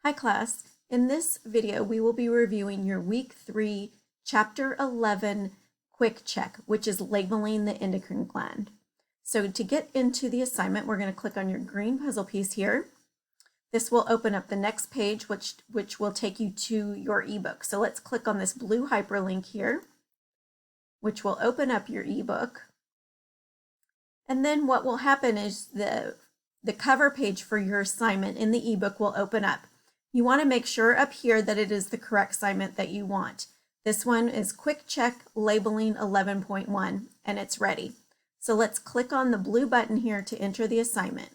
Hi class, in this video we will be reviewing your week 3 chapter 11 quick check, which is labeling the endocrine gland. So to get into the assignment, we're going to click on your green puzzle piece here. This will open up the next page, which will take you to your ebook. So let's click on this blue hyperlink here, which will open up your ebook. And then what will happen is the cover page for your assignment in the ebook will open up. You want to make sure up here that it is the correct assignment that you want. This one is Quick Check Labeling 11.1, and it's ready. So let's click on the blue button here to enter the assignment.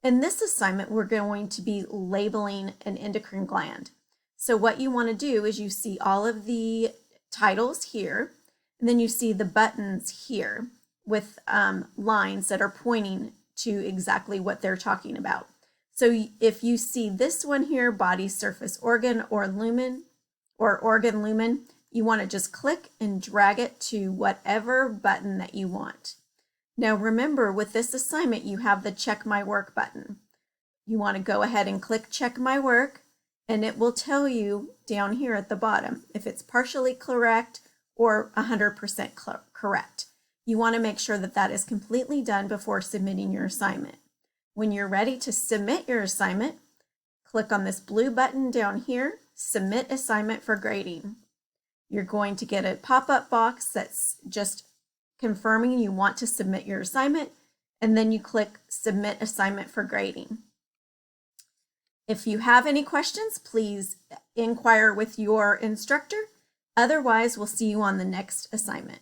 In this assignment, we're going to be labeling an endocrine gland. So what you want to do is you see all of the titles here, and then you see the buttons here with lines that are pointing to exactly what they're talking about. So if you see this one here, body surface organ or lumen or organ lumen, you want to just click and drag it to whatever button that you want. Now remember, with this assignment, you have the check my work button. You want to go ahead and click check my work, and it will tell you down here at the bottom if it's partially correct or 100% correct. You want to make sure that that is completely done before submitting your assignment. When you're ready to submit your assignment, click on this blue button down here, Submit Assignment for Grading. You're going to get a pop-up box that's just confirming you want to submit your assignment, and then you click Submit Assignment for Grading. If you have any questions, please inquire with your instructor. Otherwise, we'll see you on the next assignment.